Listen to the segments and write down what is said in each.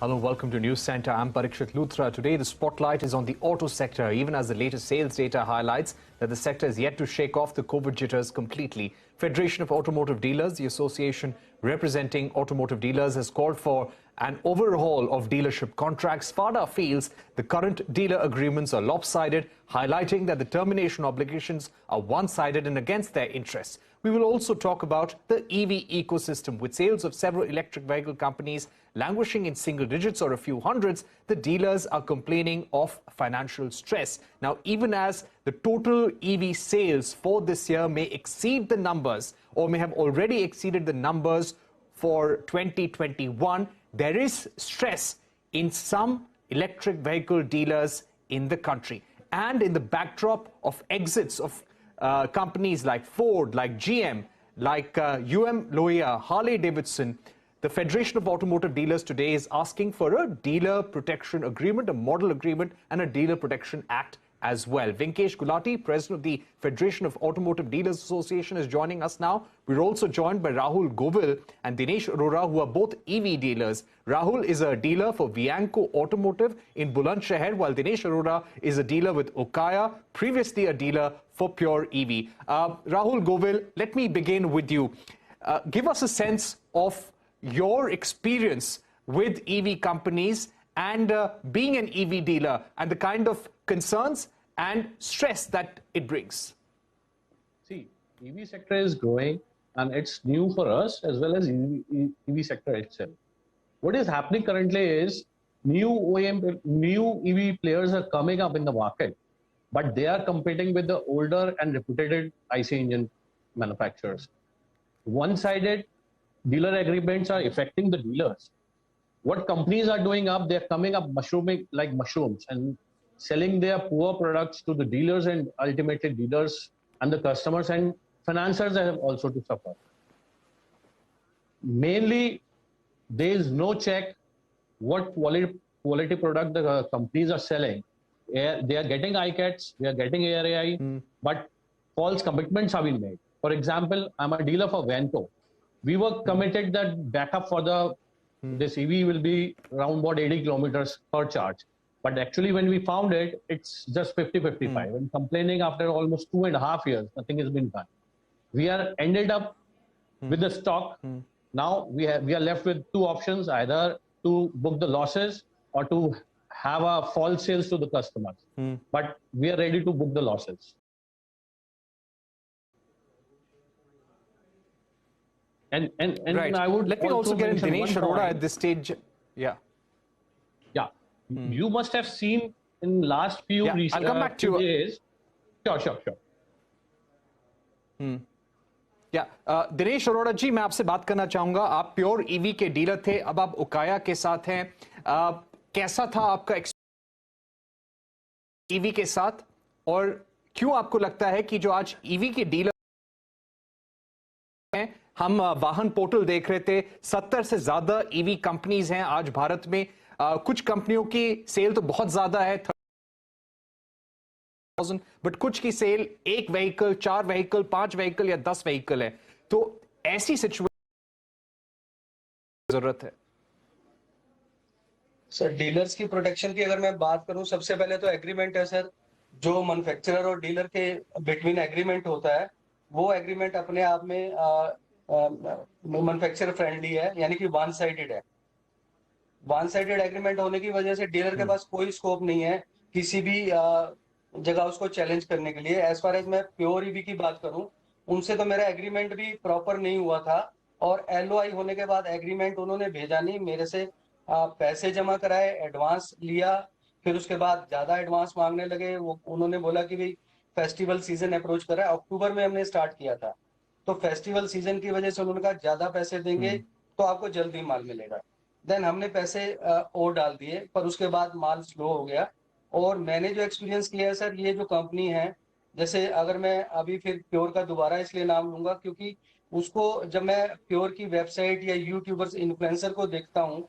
Hello, welcome to News Center. I'm Parikshit Luthra. Today, the spotlight is on the auto sector, even as the latest sales data highlights that the sector is yet to shake off the COVID jitters completely. Federation of Automotive Dealers, the association representing automotive dealers, has called for an overhaul of dealership contracts. FADA feels the current dealer agreements are lopsided, highlighting that the termination obligations are one-sided and against their interests. We will also talk about the EV ecosystem. With sales of several electric vehicle companies languishing in single digits or a few hundreds, the dealers are complaining of financial stress. Now, even as the total EV sales for this year may exceed the numbers or may have already exceeded the numbers for 2021, there is stress in some electric vehicle dealers in the country. And in the backdrop of exits of companies like Ford, like GM, like Loya, Harley-Davidson, the Federation of Automotive Dealers today is asking for a dealer protection agreement, a model agreement, and a dealer protection act as well. Vinkesh, Gulati, president of the Federation of Automotive Dealers Association, is joining us now. We're also joined by Rahul, Govil, and Dinesh, Arora, who are both EV dealers. Rahul is a dealer for Veanco Automotive in Bulandshahr, while Dinesh Arora is a dealer with Okaya, previously a dealer for Pure EV. Rahul, Govil, let me begin with you. Give us a sense of your experience with EV companies and being an EV dealer and the kind of concerns and stress that it brings. See, EV sector is growing and it's new for us as well as EV sector itself. What is happening currently is new EV players are coming up in the market, but they are competing with the older and reputed IC engine manufacturers. One-sided dealer agreements are affecting the dealers. What companies are doing up, they're coming up mushrooming like mushrooms and selling their poor products to the dealers, and ultimately dealers and the customers and financiers have also to suffer. Mainly, there is no check what quality product the companies are selling. They are getting ICATs, they are getting ARAI, but false commitments have been made. For example, I'm a dealer for Veanco. We were committed that backup for this EV will be around about 80 kilometers per charge. But actually, when we found it, it's just 50-55. And complaining after almost 2.5 years, nothing has been done. We are ended up with the stock. Now we are left with two options: either to book the losses or to have a false sales to the customers. But we are ready to book the losses. And right. I would let me also get in Dinesh Arora at this stage. Yeah. You must have seen in last few I'll come back to days. Sure. Dinesh Arora जी, मैं आपसे बात करना चाहूंगा. आप pure EV के dealer थे, अब आप ओकाया के साथ हैं. कैसा था आपका ईवी के साथ, और क्यों आपको लगता है कि जो आज ईवी के डीलर हैं, हम वाहन पोर्टल देख रहे थे, 70 से ज्यादा ईवी कंपनीज हैं आज भारत में. कुछ कंपनियों की सेल तो बहुत ज्यादा है, 30,000, बट कुछ की सेल 1 व्हीकल, 4 व्हीकल, 5 व्हीकल या 10 व्हीकल है. तो ऐसी सिचुएशन जरूरत है. सर, डीलर्स की प्रोटेक्शन की अगर मैं बात करूं, सबसे पहले तो एग्रीमेंट है सर. जो मैन्युफैक्चरर और डीलर के बिटवीन एग्रीमेंट होता है, वो एग्रीमेंट अपने आप में मैन्युफैक्चरर फ्रेंडली है, यानी कि वन साइडेड है. वन साइडेड एग्रीमेंट होने की वजह से डीलर के पास कोई स्कोप नहीं है किसी भी जगह उसको चैलेंज करने के लिए. एज फार एज मैं प्योर ईवी की बात करूं, उनसे तो मेरा एग्रीमेंट भी प्रॉपर नहीं हुआ था, और LOI होने के बाद एग्रीमेंट उन्होंने भेजा नहीं. मेरे से पैसे जमा कराए, एडवांस लिया, फिर उसके बाद ज्यादा एडवांस मांगने लगे. वो उन्होंने बोला कि भाई फेस्टिवल सीजन अप्रोच करा है. अक्टूबर में हमने स्टार्ट किया था, तो फेस्टिवल सीजन की वजह से उन्होंने कहा ज्यादा पैसे देंगे तो आपको जल्दी माल मिलेगा. देन हमने पैसे और डाल दिए, पर उसके बाद माल स्लो हो गया. और मैंने जो एक्सपीरियंस किया है सर, ये जो कंपनी है, जैसे अगर मैं अभी फिर प्योर का दोबारा इसलिए नाम लूंगा क्योंकि उसको जब मैं प्योर की वेबसाइट या यूट्यूबर्स इन्फ्लुएंसर को देखता हूं,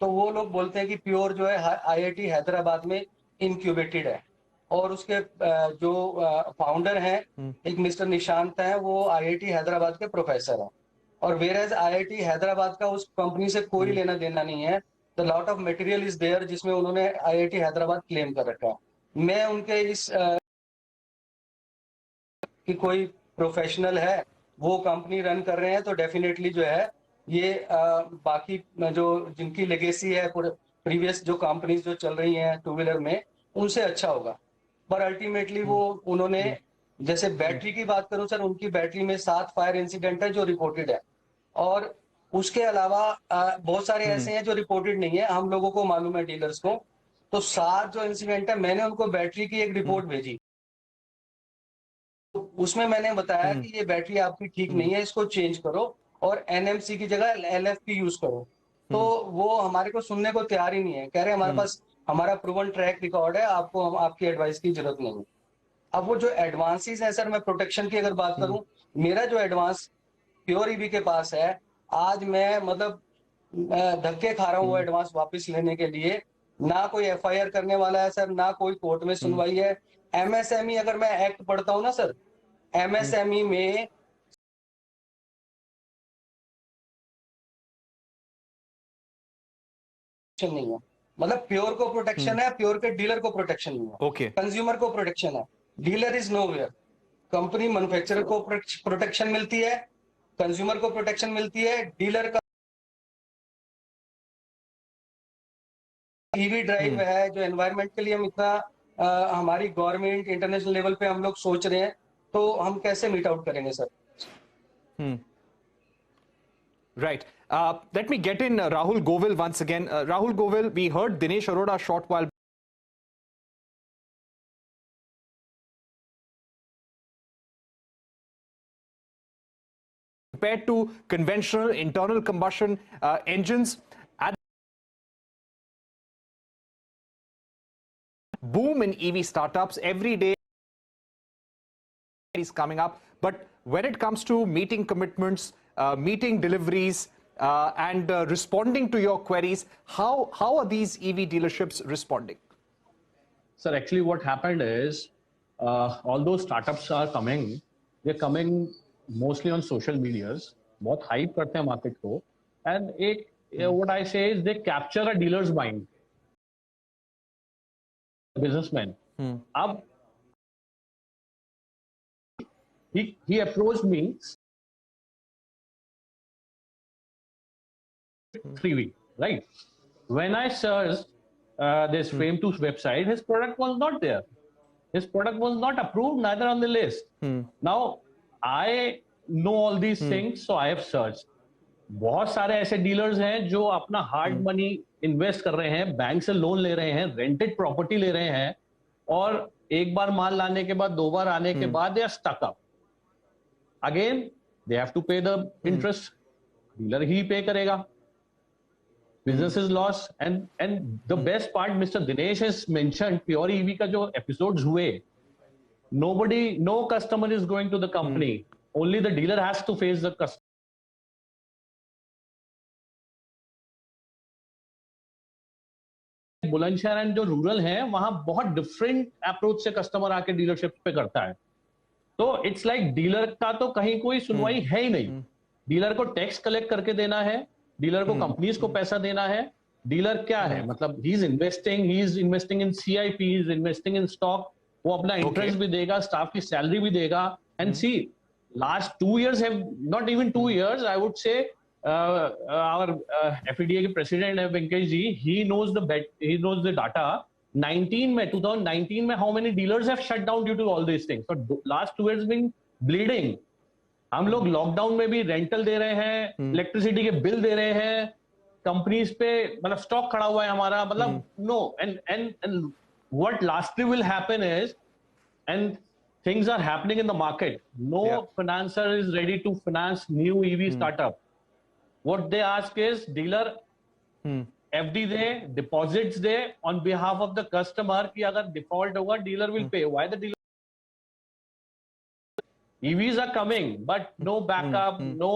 तो वो लोग बोलते हैं कि प्योर जो है IIT हैदराबाद में इनक्यूबेटेड है, और उसके जो फाउंडर हैं एक मिस्टर निशांत हैं, वो IIT हैदराबाद के प्रोफेसर हैं. और वेयर एज IIT हैदराबाद का उस कंपनी से कोई लेना देना नहीं है. The lot of material is there, जिसमें उन्होंने आईआईटी हैदराबाद क्लेम कर रखा है। मैं उनके इस कि कोई प्रोफेशनल है, वो कंपनी रन कर रहे हैं, तो डेफिनेटली जो है ये बाकी जो जिनकी लेगेसी है प्रीवियस जो कंपनीज जो चल रही हैं टू व्हीलर में, उनसे अच्छा होगा। पर अल्टीमेटली वो उन्होंने, जैसे बैटरी की बात करूं सर, उनकी बैटरी में 7 फायर इंसिडेंट है जो रिपोर्टेड है, और उसके अलावा बहुत सारे ऐसे हैं जो रिपोर्टेड नहीं है, हम लोगों को मालूम है डीलर्स को। तो 7 जो इंसिडेंट है, मैंने उनको बैटरी की एक रिपोर्ट भेजी, उसमें मैंने बताया कि ये बैटरी आपकी ठीक नहीं है, इसको चेंज करो और एनएमसी की जगह एलएफपी यूज करो। तो वो हमारे को सुनने को तैयार ही नहीं है, कह रहे हमारे पास हमारा प्रूवन ट्रैक रिकॉर्ड है, आपको आपकी एडवाइस की जरूरत नहीं। अब वो जो एडवांसेस है सर, मैं प्रोटेक्शन की अगर बात करूं, मेरा जो एडवांस प्योर ईवी के पास है, आज मैं मतलब धक्के खा रहा हूं वो एडवांस वापस लेने के लिए। ना कोई एफआईआर करने वाला है सर, ना कोई कोर्ट में सुनवाई है। एमएसएमई अगर मैं एक्ट पढ़ता हूं ना सर, एमएसएमई में नहीं है, मतलब प्योर को प्रोटेक्शन है, प्योर के डीलर को प्रोटेक्शन नहीं है। ओके। कंज्यूमर को प्रोटेक्शन है, dealer is nowhere. Company manufacturer को प्रोटेक्शन मिलती है, कंज्यूमर को प्रोटेक्शन मिलती है, डीलर का ईवी ड्राइव है जो एनवायरनमेंट के लिए हम इतना हमारी गवर्नमेंट इंटरनेशनल लेवल पे हम लोग सोच रहे हैं, तो हम कैसे मीट आउट करेंगे sir? Right. Let me get in Rahul Govil once again. Rahul Govil, we heard Dinesh Arora a short while compared to conventional internal combustion engines. At boom in EV startups every day is coming up, but when it comes to meeting commitments, meeting deliveries, and responding to your queries, how are these EV dealerships responding? Sir, actually what happened is, all those startups are coming, they're coming mostly on social medias, बहुत hype करते हैं market को, and what I say is they capture a dealer's mind, businessman. अब he approached me 3 weeks, right? When I searched this Frame 2 website, his product was not there. His product was not approved, neither on the list. Now, I know all these things, so I have searched. बहुत सारे ऐसे dealers हैं जो अपना hard money invest कर रहे हैं, bank से लोन ले रहे हैं, रेंटेड प्रॉपर्टी ले रहे हैं, और एक बार माल लाने के बाद, 2 बार आने के बाद they are stuck up again, they have to pay the interest, dealer ही पे करेगा, business is loss. And the best part, mister Dinesh has mentioned, pure EV का जो एपिसोड्स हुए, no customer is going to the company, only the dealer has to face the customer. Bulandshahr and जो rural है, वहां बहुत different approach से customer आके dealership पे करता है। तो इट्स लाइक डीलर का तो कहीं कोई सुनवाई है ही नहीं। डीलर को टैक्स कलेक्ट करके देना है, डीलर को कंपनीज को पैसा देना है। डीलर क्या है, मतलब he is investing in CIP, he is investing in stock, वो अपना इंटरेस्ट भी देगा, स्टाफ की सैलरी भी देगा। And see, last 2 years have not even 2 years, I would say, our FADA के प्रेसिडेंट है वेंकटेश जी, he knows the data. 2019 में how many dealers have shut down due to all these things? So last 2 years been bleeding. हम लोग lockdown में भी rental दे रहे हैं, electricity के बिल दे रहे हैं, कंपनीज पे मतलब स्टॉक खड़ा हुआ है हमारा, मतलब no. And what lastly will happen is, and things are happening in the market, no financer is ready to finance new EV startup. What they ask is, dealer FD they, deposits they on behalf of the customer, कि अगर default होगा dealer will pay. Why the dealer? EVs are coming, but no backup, no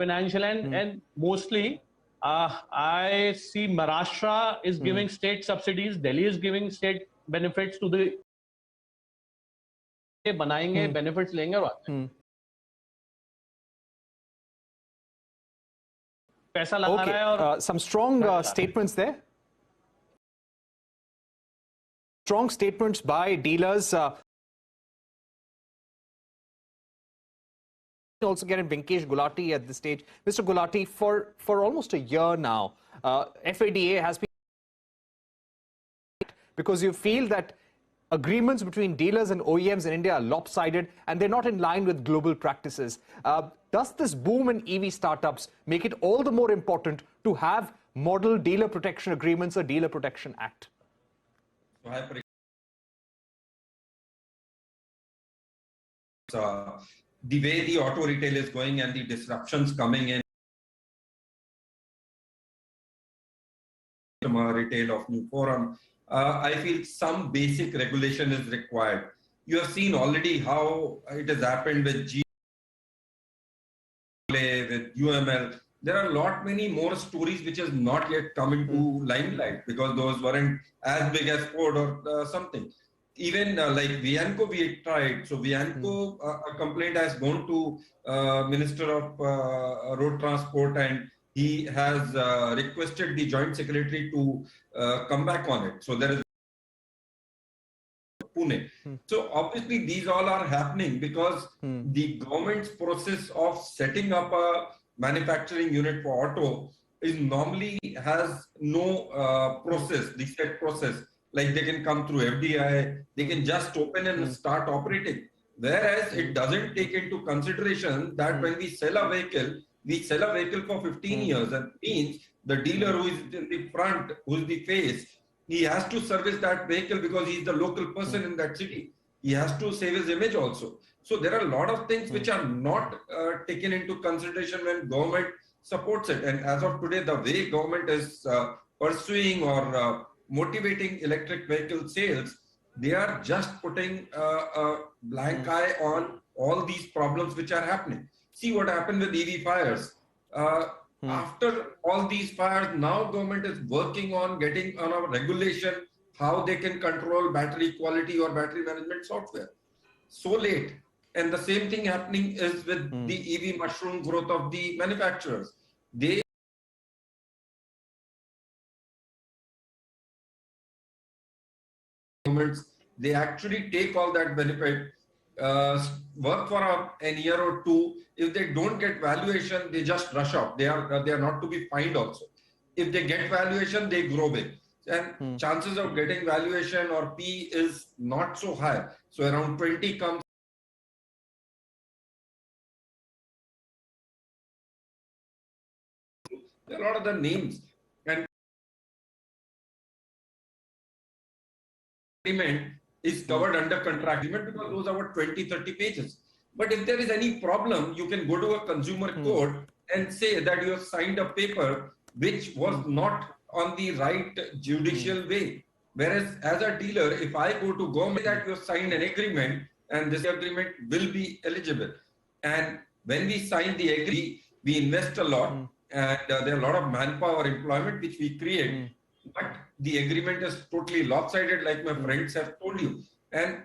financial, and mostly I see Maharashtra is giving state subsidies, Delhi is giving state benefits to the बनाएंगे, benefits लेंगे और पैसा लगा रहा है और some strong statements there. Strong statements by dealers. Also get in Vinkesh Gulati at this stage. Mr. Gulati, for almost a year now, FADA has been, because you feel that agreements between dealers and OEMs in India are lopsided and they're not in line with global practices. Does this boom in EV startups make it all the more important to have model dealer protection agreements or Dealer Protection Act? The way the auto retail is going and the disruptions coming in retail of new forum, I feel some basic regulation is required. You have seen already how it has happened with with UML. There are many more stories which has not yet come into limelight because those weren't as big as Ford or something. Even like Veanco, we tried. So Veanco, a complaint has gone to Minister of Road Transport, and he has requested the Joint Secretary to come back on it. So there is Pune. So obviously these all are happening because the government's process of setting up a manufacturing unit for auto is normally has no process, the set process. Like they can come through FDI, they can just open and start operating. Whereas it doesn't take into consideration that when we sell a vehicle for 15 years, and means the dealer who is in the front, who is the face, he has to service that vehicle because he is the local person in that city. He has to save his image also. So there are a lot of things which are not taken into consideration when government supports it. And as of today, the way government is pursuing or motivating electric vehicle sales, they are just putting a blank eye on all these problems which are happening. See what happened with EV fires. After all these fires, now government is working on getting on a regulation how they can control battery quality or battery management software. So late. And the same thing happening is with the EV mushroom growth of the manufacturers. They actually take all that benefit, work for an year or two. If they don't get valuation, they just rush off. They are not to be fined also. If they get valuation, they grow big. And chances of getting valuation or P is not so high. So around 20 comes. There are a lot of the names. And agreement is covered under contract agreement because those are what 20-30 pages. But if there is any problem, you can go to a consumer court and say that you have signed a paper which was not on the right judicial way. Whereas as a dealer, if I go to government that you have signed an agreement and this agreement will be eligible. And when we sign the agreement, we invest a lot and there are a lot of manpower employment which we create. But the agreement is totally lopsided, like my friends have told you. And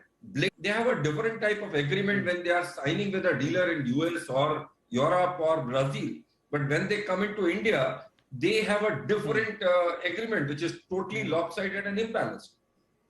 they have a different type of agreement when they are signing with a dealer in US or Europe or Brazil. But when they come into India, they have a different agreement, which is totally lopsided and imbalanced.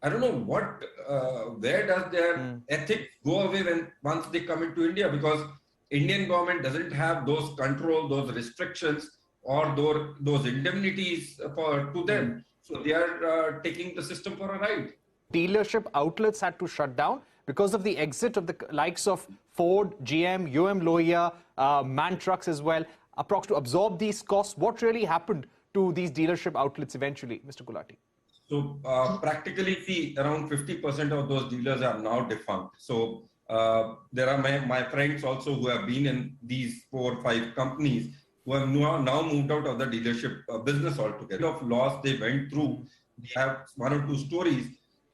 I don't know where does their ethics go away once they come into India, because Indian government doesn't have those control, those restrictions, or those indemnities to them. So they are taking the system for a ride. Dealership outlets had to shut down because of the exit of the likes of Ford, GM, Loya, MAN Trucks as well. Approx to absorb these costs, what really happened to these dealership outlets eventually, Mr. Gulati? So practically, see, around 50% of those dealers are now defunct. So there are my friends also who have been in these 4 or 5 companies who have now moved out of the dealership business altogether. Of loss they went through. We have 1 or 2 stories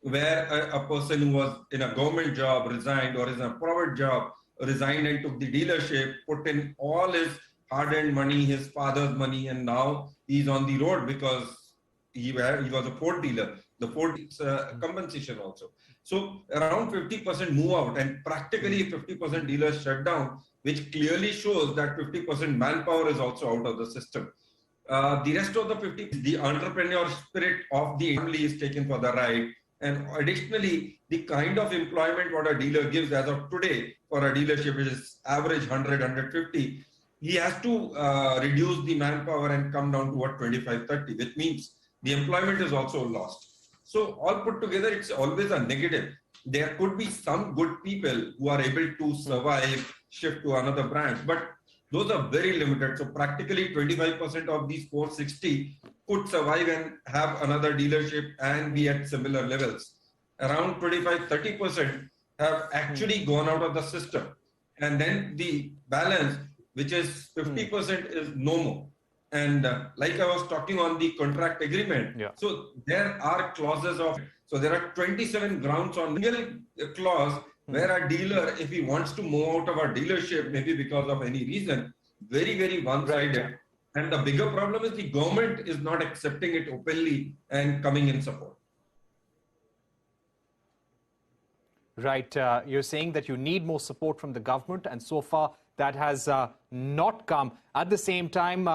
where a person who was in a government job resigned, or is in a private job resigned and took the dealership, put in all his hard-earned money, his father's money, and now he's on the road because he was a Ford dealer. The Ford compensation also. So around 50% move out, and practically 50% dealers shut down, which clearly shows that 50% manpower is also out of the system. The rest of the 50, the entrepreneur spirit of the family is taken for the ride. And additionally, the kind of employment what a dealer gives as of today for a dealership, which is average 100, 150, he has to reduce the manpower and come down to what, 25, 30, which means the employment is also lost. So all put together, it's always a negative. There could be some good people who are able to survive, shift to another branch, but those are very limited. So practically 25% of these 460 could survive and have another dealership and be at similar levels. Around 25-30% have actually gone out of the system. And then the balance, which is 50%, is no more. And like I was talking on the contract agreement, so there are clauses of, so there are 27 grounds on single clause where a dealer, if he wants to move out of a dealership, maybe because of any reason, very, very one-sided. Right. And the bigger problem is the government is not accepting it openly and coming in support. Right. You're saying that you need more support from the government, and so far that has not come. At the same time,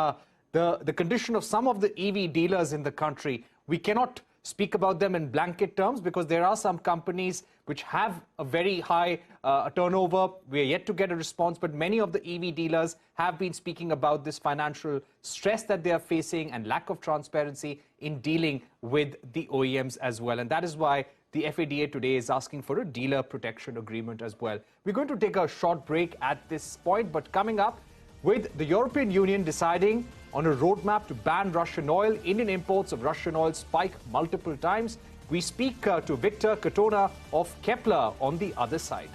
the condition of some of the EV dealers in the country, we cannot speak about them in blanket terms because there are some companies which have a very high turnover. We are yet to get a response, but many of the EV dealers have been speaking about this financial stress that they are facing and lack of transparency in dealing with the OEMs as well. And that is why the FADA today is asking for a dealer protection agreement as well. We're going to take a short break at this point, but coming up, with the European Union deciding on a roadmap to ban Russian oil, Indian imports of Russian oil spike multiple times. We speak to Victor Katona of Kepler on the other side.